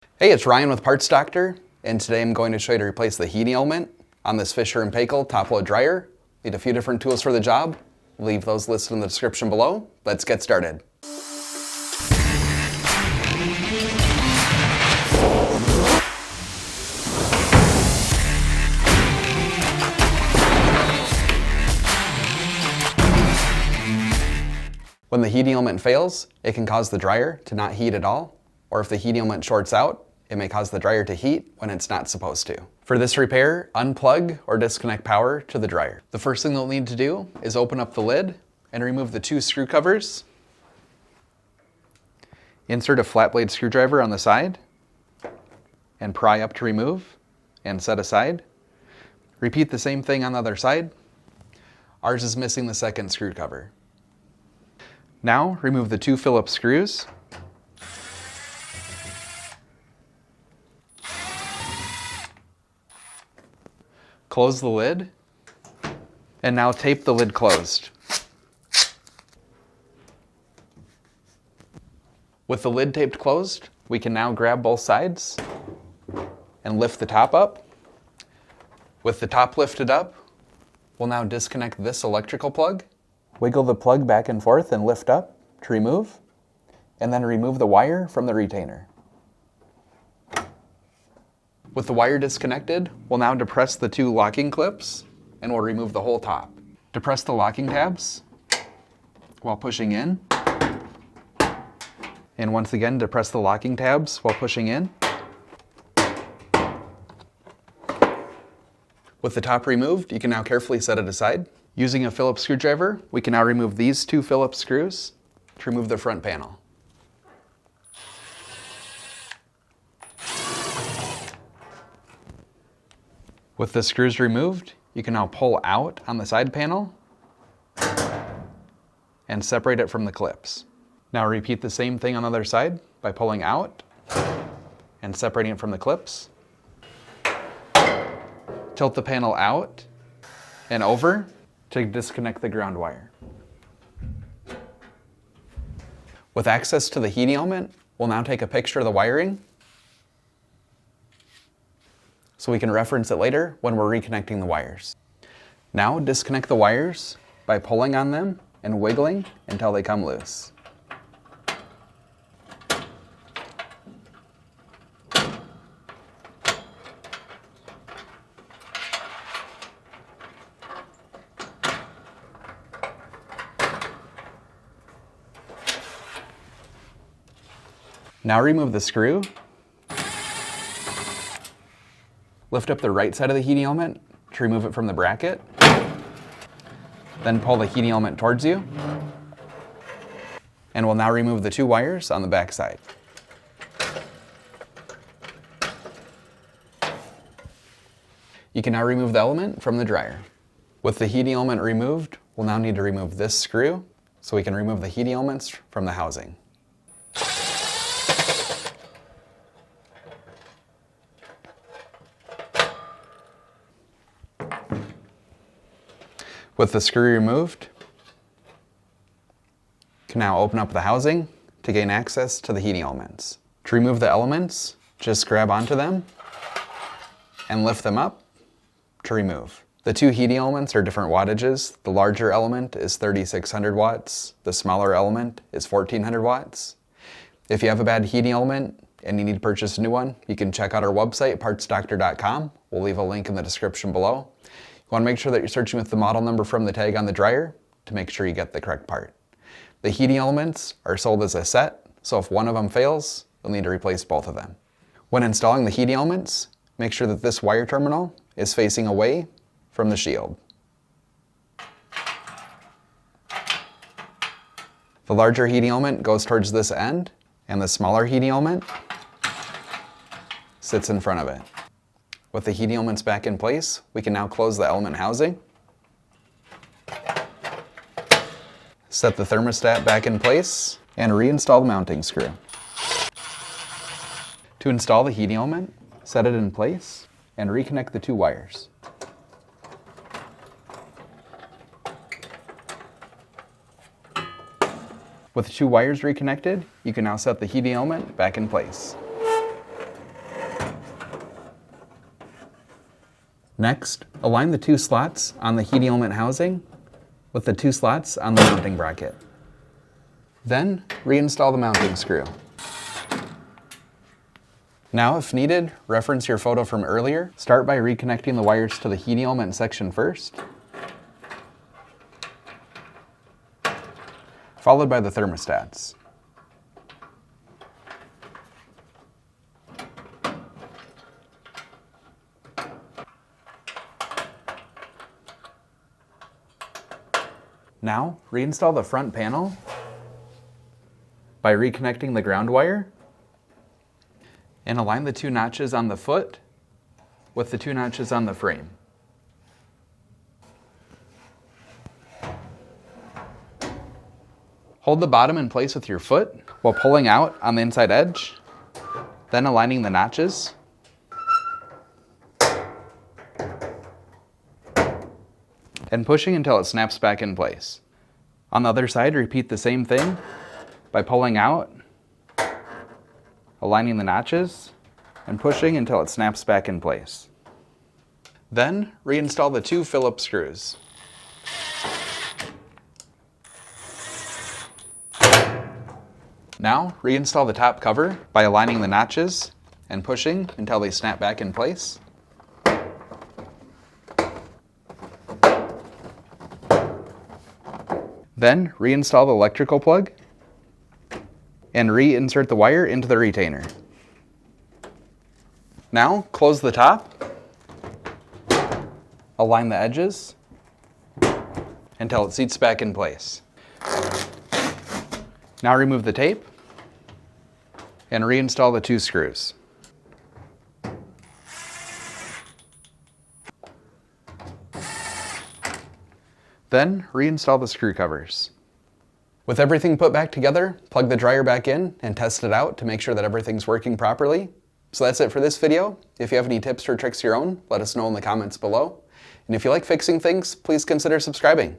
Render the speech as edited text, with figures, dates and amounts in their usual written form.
Hey, it's Ryan with Parts Doctor, and today I'm going to show you to replace the heating element on this Fisher Paykel top load dryer. Need a few different tools for the job. Leave those listed in the description below. Let's get started. When the heating element fails, it can cause the dryer to not heat at all, or if the heating element shorts out, it may cause the dryer to heat when it's not supposed to. For this repair, unplug or disconnect power to the dryer. The first thing they'll need to do is open up the lid and remove the two screw covers. Insert a flat blade screwdriver on the side and pry up to remove and set aside. Repeat the same thing on the other side. Ours is missing the second screw cover. Now remove the two Phillips screws. Close the lid, and now tape the lid closed. With the lid taped closed, we can now grab both sides and lift the top up. With the top lifted up, we'll now disconnect this electrical plug. Wiggle the plug back and forth and lift up to remove, and then remove the wire from the retainer. With the wire disconnected, we'll now depress the two locking clips and we'll remove the whole top. Depress the locking tabs while pushing in. And once again, depress the locking tabs while pushing in. With the top removed, you can now carefully set it aside. Using a Phillips screwdriver, we can now remove these two Phillips screws to remove the front panel. With the screws removed, you can now pull out on the side panel and separate it from the clips. Now repeat the same thing on the other side by pulling out and separating it from the clips. Tilt the panel out and over to disconnect the ground wire. With access to the heating element, we'll now take a picture of the wiring so we can reference it later when we're reconnecting the wires. Now disconnect the wires by pulling on them and wiggling until they come loose. Now remove the screw. Lift up the right side of the heating element to remove it from the bracket. Then pull the heating element towards you. And we'll now remove the two wires on the back side. You can now remove the element from the dryer. With the heating element removed, we'll now need to remove this screw so we can remove the heating elements from the housing. With the screw removed, you can now open up the housing to gain access to the heating elements. To remove the elements, just grab onto them and lift them up to remove. The two heating elements are different wattages. The larger element is 3600 watts. The smaller element is 1400 watts. If you have a bad heating element and you need to purchase a new one, you can check out our website, partsdoctor.com. We'll leave a link in the description below. You want to make sure that you're searching with the model number from the tag on the dryer to make sure you get the correct part. The heating elements are sold as a set, so if one of them fails, you'll need to replace both of them. When installing the heating elements, make sure that this wire terminal is facing away from the shield. The larger heating element goes towards this end, and the smaller heating element sits in front of it. With the heating elements back in place, we can now close the element housing. Set the thermostat back in place and reinstall the mounting screw. To install the heating element, set it in place and reconnect the two wires. With the two wires reconnected, you can now set the heating element back in place. Next, align the 2 slots on the heating element housing with the 2 slots on the mounting bracket. Then, reinstall the mounting screw. Now, if needed, reference your photo from earlier. Start by reconnecting the wires to the heating element section first, followed by the thermostats. Now, reinstall the front panel by reconnecting the ground wire and align the 2 notches on the foot with the 2 notches on the frame. Hold the bottom in place with your foot while pulling out on the inside edge, then aligning the notches. And pushing until it snaps back in place. On the other side, repeat the same thing by pulling out, aligning the notches, and pushing until it snaps back in place. Then, reinstall the 2 Phillips screws. Now, reinstall the top cover by aligning the notches and pushing until they snap back in place. Then, reinstall the electrical plug and reinsert the wire into the retainer. Now, close the top, align the edges until it seats back in place. Now remove the tape and reinstall the 2 screws. Then, reinstall the screw covers. With everything put back together, plug the dryer back in and test it out to make sure that everything's working properly. So that's it for this video. If you have any tips or tricks of your own, let us know in the comments below. And if you like fixing things, please consider subscribing.